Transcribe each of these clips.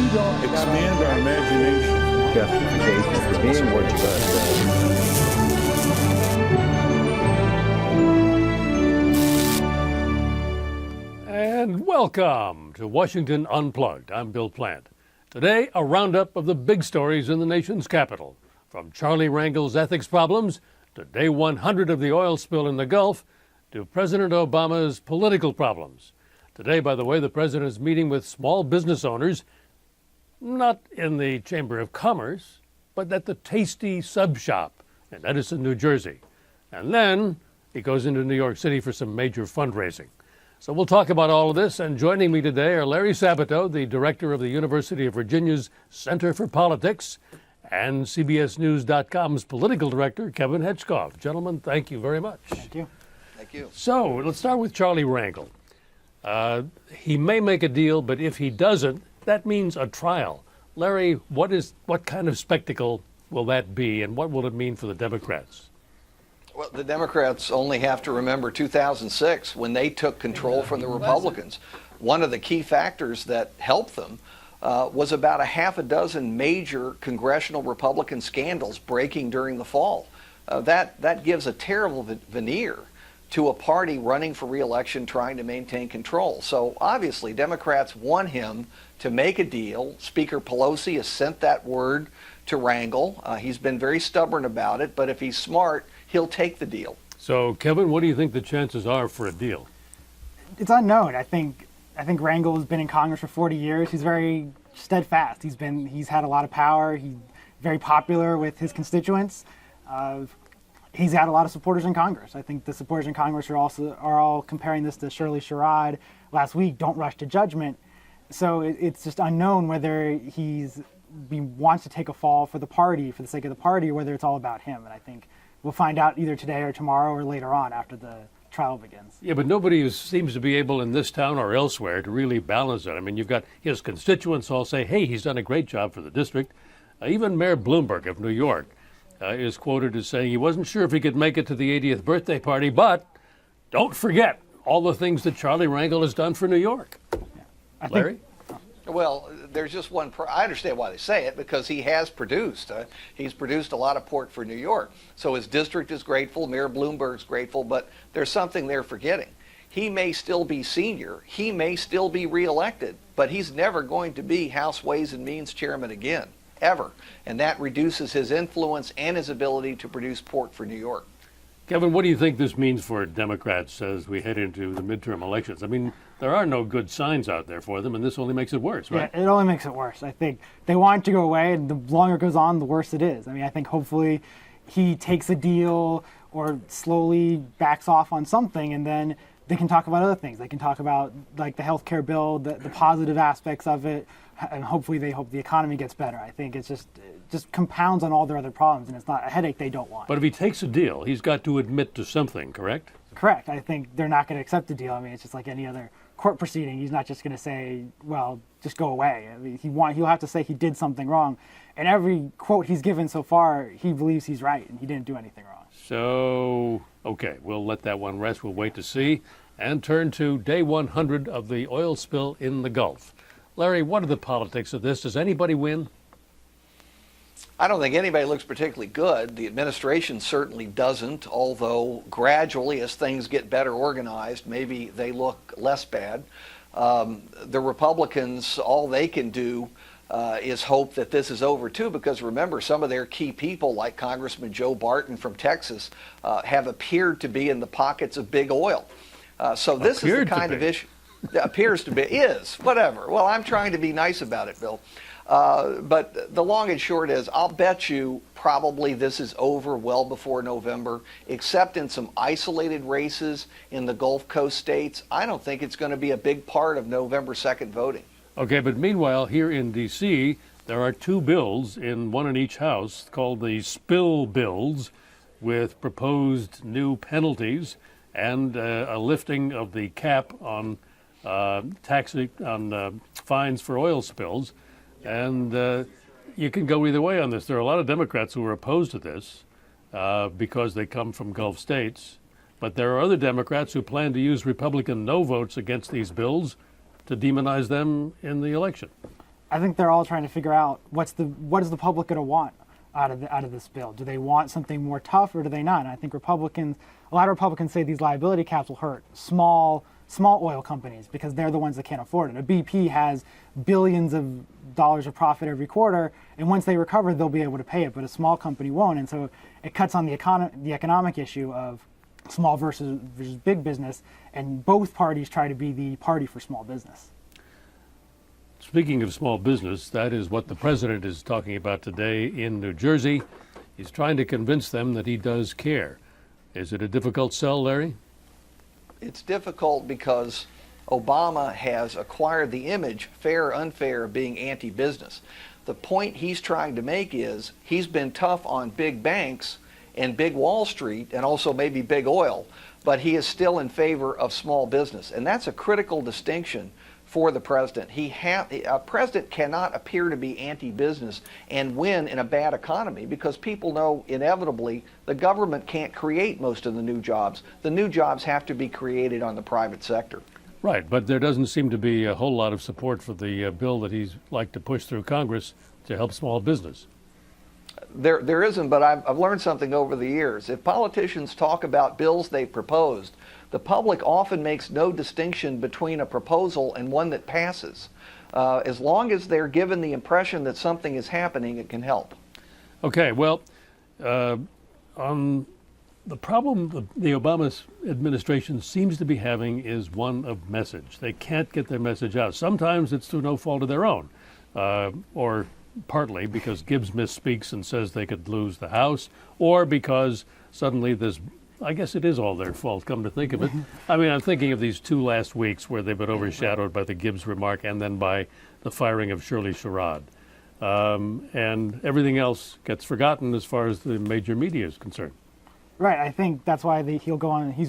you don't expand our imagination. Justification for being what you're going to say. And welcome to Washington Unplugged. I'm Bill Plante. Today, a roundup of the big stories in the nation's capital, from Charlie Rangel's ethics problems to day 100 of the oil spill in the Gulf to President Obama's political problems. Today, by the way, the president is meeting with small business owners, not in the Chamber of Commerce, but at the Tasty Sub Shop in Edison, New Jersey. And then he goes into New York City for some major fundraising. So we'll talk about all of this, and joining me today are Larry Sabato, the director of the University of Virginia's Center for Politics, and CBSNews.com's political director, Kevin Hechtkopf. Gentlemen, thank you very much. Thank you. Thank you. So let's start with Charlie Rangel. He may make a deal, but if he doesn't, that means a trial. Larry, what kind of spectacle will that be, and what will it mean for the Democrats? Well, the Democrats only have to remember 2006 when they took control from the Republicans. One of the key factors that helped them was about a half a dozen major congressional Republican scandals breaking during the fall. That gives a terrible veneer to a party running for re-election trying to maintain control. So obviously Democrats want him to make a deal. Speaker Pelosi has sent that word to Rangel. He's been very stubborn about it, but if he's smart, he'll take the deal. So Kevin, what do you think the chances are for a deal? It's unknown. I think Rangel has been in Congress for 40 years. He's very steadfast. He's had a lot of power. He's very popular with his constituents. He's had a lot of supporters in Congress. I think the supporters in Congress are all comparing this to Shirley Sherrod last week. Don't rush to judgment. So it's just unknown whether he wants to take a fall for the party, for the sake of the party, or whether it's all about him. And I think we'll find out either today or tomorrow or later on after the trial begins. Yeah, but nobody seems to be able in this town or elsewhere to really balance it. I mean, you've got his constituents all say, hey, he's done a great job for the district. Even Mayor Bloomberg of New York is quoted as saying he wasn't sure if he could make it to the 80th birthday party, but don't forget all the things that Charlie Rangel has done for New York. Yeah. Larry? Well, there's just one. I understand why they say it, because he has produced. He's produced a lot of port for New York. So his district is grateful. Mayor Bloomberg's grateful. But there's something they're forgetting. He may still be senior. He may still be reelected. But he's never going to be House Ways and Means chairman again, ever. And that reduces his influence and his ability to produce port for New York. Kevin, what do you think this means for Democrats as we head into the midterm elections? I mean, there are no good signs out there for them, and this only makes it worse, right? Yeah, it only makes it worse. I think they want it to go away, and the longer it goes on, the worse it is. I mean, I think hopefully he takes a deal or slowly backs off on something, and then they can talk about other things. They can talk about like the healthcare bill, the positive aspects of it, and hopefully they hope the economy gets better. I think it just compounds on all their other problems, and it's not a headache they don't want. But if he takes a deal, he's got to admit to something, correct? Correct. I think they're not going to accept the deal. I mean, it's just like any other court proceeding. He's not just going to say, well, just go away. I mean, he'll have to say he did something wrong. And every quote he's given so far, he believes he's right, and he didn't do anything wrong. So, okay, we'll let that one rest. We'll wait to see and turn to day 100 of the oil spill in the Gulf. Larry, what are the politics of this? Does anybody win? I don't think anybody looks particularly good. The administration certainly doesn't, although gradually as things get better organized, maybe they look less bad. The Republicans, all they can do is hope that this is over too, because remember, some of their key people, like Congressman Joe Barton from Texas, have appeared to be in the pockets of big oil. So this is the kind of issue. Appears to be, is, whatever. Well, I'm trying to be nice about it, Bill. But the long and short is, I'll bet you probably this is over well before November, except in some isolated races in the Gulf Coast states. I don't think it's going to be a big part of November 2nd voting. Okay, but meanwhile, here in D.C., there are two bills, one in each house, called the spill bills, with proposed new penalties and a lifting of the cap on fines for oil spills. And you can go either way on this. There are a lot of Democrats who are opposed to this because they come from Gulf states. But there are other Democrats who plan to use Republican no votes against these bills to demonize them in the election. I think they're all trying to figure out what is the public going to want out of this bill. Do they want something more tough, or do they not? And I think a lot of Republicans say these liability caps will hurt small oil companies because they're the ones that can't afford it. A BP has billions of dollars of profit every quarter, and once they recover, they'll be able to pay it, but a small company won't. And so it cuts on the economic issue of small versus big business, and both parties try to be the party for small business. Speaking of small business, that is what the president is talking about today in New Jersey. He's trying to convince them that he does care. Is it a difficult sell, Larry? It's difficult because Obama has acquired the image, fair or unfair, of being anti-business. The point he's trying to make is he's been tough on big banks and big Wall Street and also maybe big oil, but he is still in favor of small business. And that's a critical distinction for the president. A president cannot appear to be anti-business and win in a bad economy because people know inevitably the government can't create most of the new jobs. The new jobs have to be created on the private sector. Right, but there doesn't seem to be a whole lot of support for the bill that he's like to push through Congress to help small business. There isn't, but I've learned something over the years. If politicians talk about bills they've proposed, the public often makes no distinction between a proposal and one that passes. As long as they're given the impression that something is happening, it can help. Okay, well, on the problem the Obama administration seems to be having is one of message. They can't get their message out. Sometimes it's through no fault of their own, or partly because Gibbs misspeaks and says they could lose the House, or because suddenly there's, I guess it is all their fault, come to think of it. I mean, I'm thinking of these 2 last weeks where they've been overshadowed by the Gibbs remark and then by the firing of Shirley Sherrod. And everything else gets forgotten as far as the major media is concerned. Right, I think that's why he's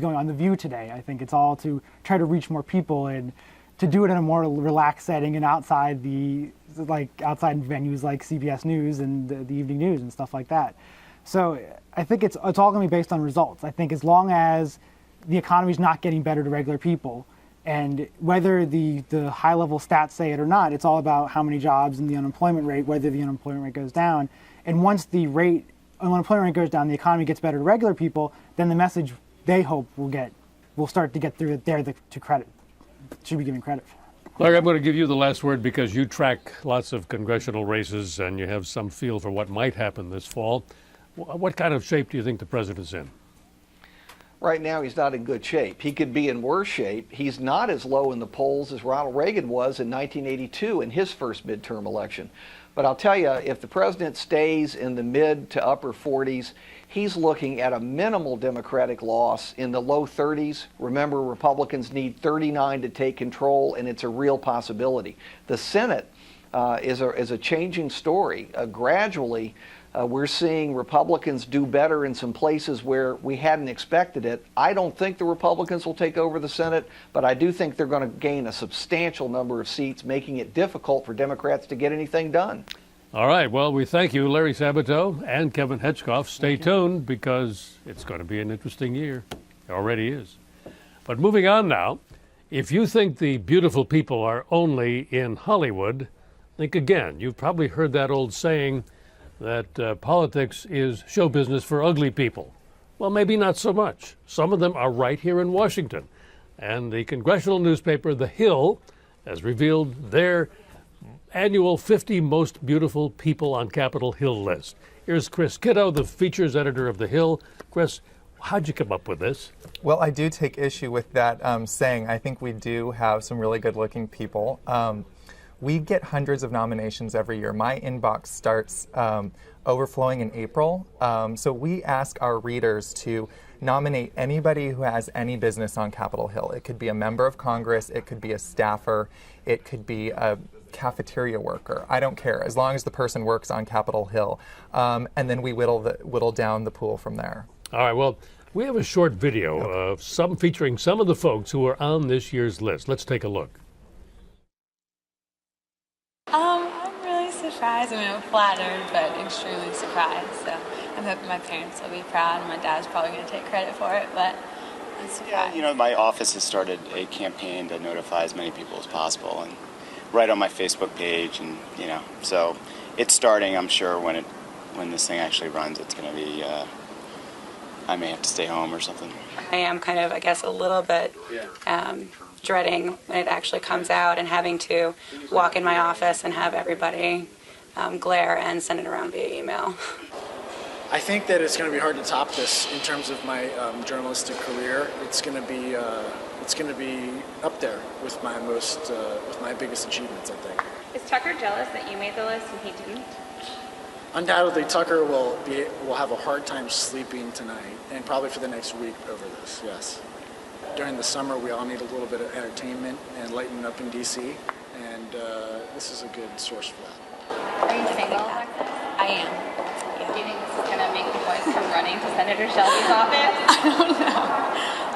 going on The View today. I think it's all to try to reach more people and to do it in a more relaxed setting and outside venues like CBS News and the evening news and stuff like that. So I think it's all going to be based on results. I think as long as the economy is not getting better to regular people, and whether the high-level stats say it or not, it's all about how many jobs and the unemployment rate, whether the unemployment rate goes down. And once the unemployment rate goes down, the economy gets better to regular people, then the message they hope will start to get through it. They're should be given credit for. Larry, I'm going to give you the last word because you track lots of congressional races and you have some feel for what might happen this fall. What kind of shape do you think the president's in? Right now, he's not in good shape. He could be in worse shape. He's not as low in the polls as Ronald Reagan was in 1982 in his first midterm election. But I'll tell you, if the president stays in the mid to upper 40s, he's looking at a minimal Democratic loss in the low 30s. Remember, Republicans need 39 to take control, and it's a real possibility. The Senate is a changing story. Gradually, we're seeing Republicans do better in some places where we hadn't expected it. I don't think the Republicans will take over the Senate, but I do think they're going to gain a substantial number of seats, making it difficult for Democrats to get anything done. All right. Well, we thank you, Larry Sabato and Kevin Hechtkopf. Stay tuned because it's going to be an interesting year. It already is. But moving on now, if you think the beautiful people are only in Hollywood, think again. You've probably heard that old saying that politics is show business for ugly people. Well, maybe not so much. Some of them are right here in Washington. And the Congressional Newspaper, The Hill, has revealed their annual 50 most beautiful people on Capitol Hill list. Here's Kris Kitto, the features editor of The Hill. Kris, how'd you come up with this? Well, I do take issue with that saying. I think we do have some really good-looking people. We get hundreds of nominations every year. My inbox starts overflowing in April. So we ask our readers to nominate anybody who has any business on Capitol Hill. It could be a member of Congress, it could be a staffer, it could be a cafeteria worker. I don't care, as long as the person works on Capitol Hill. And then we whittle down the pool from there. All right, well, we have a short video of featuring some of the folks who are on this year's list. Let's take a look. I'm really surprised. I mean, I'm flattered, but extremely surprised. So I'm hoping my parents will be proud. My dad's probably going to take credit for it, but I'm surprised. Yeah, my office has started a campaign to notify as many people as possible, and right on my Facebook page, and so it's starting. I'm sure when this thing actually runs, it's going to be. I may have to stay home or something. I am kind of, I guess, a little bit dreading when it actually comes out and having to walk in my office and have everybody glare and send it around via email. I think that it's going to be hard to top this in terms of my journalistic career. It's going to be up there with my biggest achievements, I think. Is Tucker jealous that you made the list and he didn't? Undoubtedly, Tucker will have a hard time sleeping tonight, and probably for the next week over this. Yes. During the summer, we all need a little bit of entertainment and lightening up in DC, and this is a good source for that. Are you single, Alexis? I am. Do you think this is going to make the boys come running to Senator Shelby's office?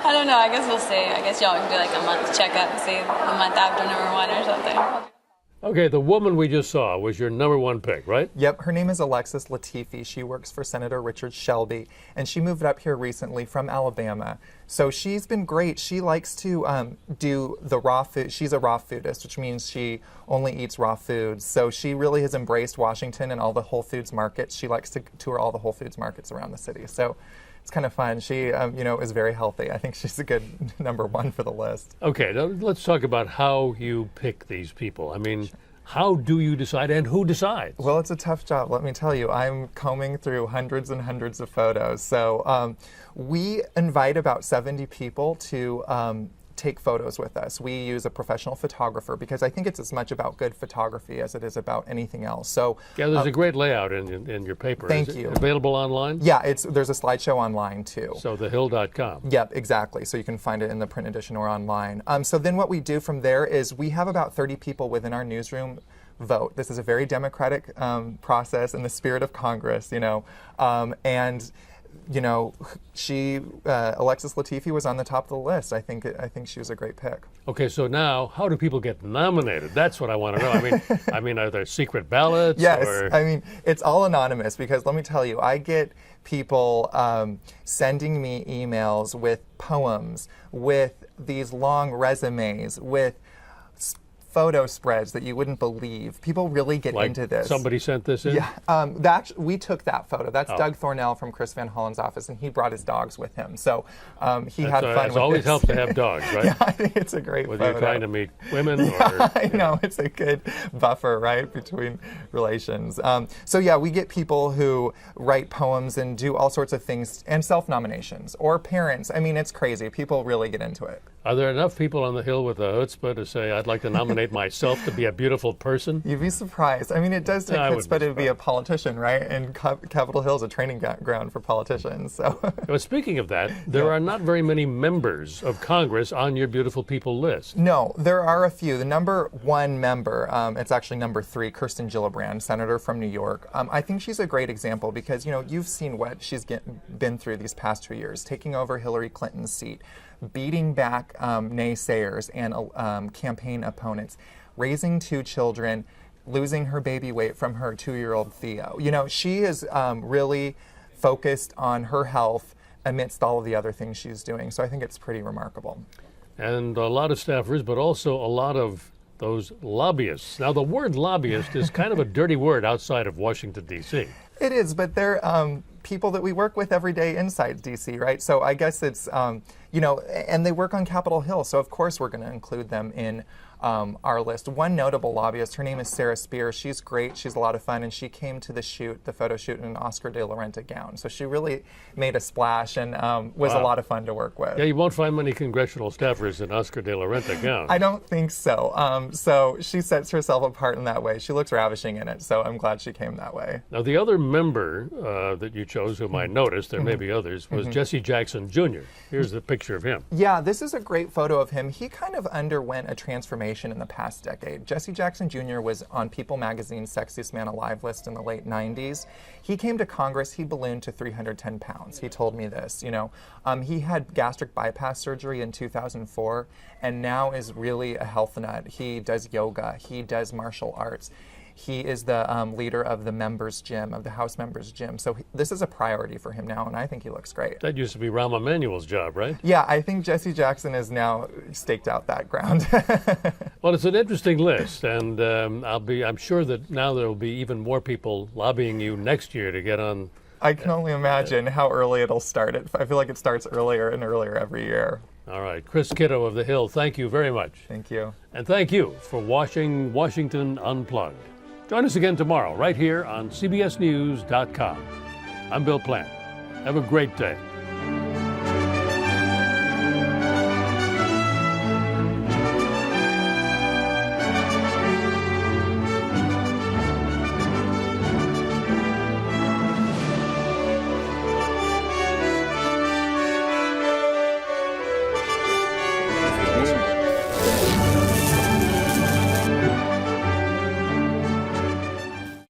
I don't know. I guess we'll see. I guess y'all can do like a month checkup and see the month after number one or something. Okay, the woman we just saw was your number one pick, right? Yep, her name is Alexis Latifi. She works for Senator Richard Shelby, and she moved up here recently from Alabama. So she's been great. She likes to do the raw food. She's a raw foodist, which means she only eats raw foods. So she really has embraced Washington and all the Whole Foods markets. She likes to tour all the Whole Foods markets around the city. So it's kind of fun. She, is very healthy. I think she's a good number one for the list. Okay, now let's talk about how you pick these people. I mean, how do you decide, and who decides? Well, it's a tough job, let me tell you. I'm combing through hundreds and hundreds of photos. So we invite about 70 people to take photos with us. We use a professional photographer because I think it's as much about good photography as it is about anything else. So yeah, there's a great layout in your paper. Thank you. Available online? Yeah, there's a slideshow online too. So thehill.com. Yep, exactly. So you can find it in the print edition or online. So then what we do from there is we have about 30 people within our newsroom vote. This is a very democratic process in the spirit of Congress, and Alexis Latifi was on the top of the list. I think she was a great pick. Okay, so now how do people get nominated? That's what I want to know. I mean, are there secret ballots? Yes, or? It's all anonymous because let me tell you, I get people sending me emails with poems, with these long resumes, with photo spreads that you wouldn't believe. People really get into this. Somebody sent this in? Yeah, we took that photo. That's Doug Thornell from Chris Van Hollen's office, and he brought his dogs with him. So he had fun with it. It always helps to have dogs, right? Yeah, I think it's a great Whether photo. you're trying to meet women or... Yeah, I know, it's a good buffer, right, between relations. So yeah, we get people who write poems and do all sorts of things, and self-nominations, or parents. I mean, it's crazy. People really get into it. Are there enough people on the Hill with a chutzpah to say, I'd like to nominate myself to be a beautiful person? You'd be surprised. I mean, it does take chutzpah to be a politician, right? And Capitol Hill is a training ground for politicians. So. Well, speaking of that, there are not very many members of Congress on your beautiful people list. No, there are a few. The number one member, it's actually number 3, Kirsten Gillibrand, senator from New York. I think she's a great example because, you've seen what she's been through these past 2 years, taking over Hillary Clinton's seat, beating back naysayers and campaign opponents, raising 2 children, losing her baby weight from her 2-year-old Theo. She is really focused on her health amidst all of the other things she's doing. So I think it's pretty remarkable. And a lot of staffers, but also a lot of those lobbyists. Now, the word lobbyist is kind of a dirty word outside of Washington, D.C. It is, but they're people that we work with every day inside D.C., right? So I guess it's, and they work on Capitol Hill, so of course we're going to include them in our list. One notable lobbyist, her name is Sarah Spear. She's great. She's a lot of fun, and she came to the photo shoot in an Oscar de la Renta gown. So she really made a splash and was a lot of fun to work with. Yeah, you won't find many congressional staffers in Oscar de la Renta gowns. I don't think so. So she sets herself apart in that way. She looks ravishing in it, so I'm glad she came that way. Now, the other member that you chose, whom I noticed, there may be others, was Jesse Jackson Jr. Here's the picture of him. Yeah, this is a great photo of him. He kind of underwent a transformation in the past decade. Jesse Jackson Jr. was on People magazine's Sexiest Man Alive list in the late 90s. He came to Congress, he ballooned to 310 pounds. He told me this, he had gastric bypass surgery in 2004 and now is really a health nut. He does yoga, he does martial arts. He is the leader of the members' gym, of the House members' gym. So this is a priority for him now, and I think he looks great. That used to be Rahm Emanuel's job, right? Yeah, I think Jesse Jackson has now staked out that ground. Well, it's an interesting list, and I'm sure that now there will be even more people lobbying you next year to get on. I can only imagine how early it'll start. I feel like it starts earlier and earlier every year. All right, Kris Kitto of The Hill, thank you very much. Thank you. And thank you for watching Washington Unplugged. Join us again tomorrow, right here on CBSNews.com. I'm Bill Plante. Have a great day.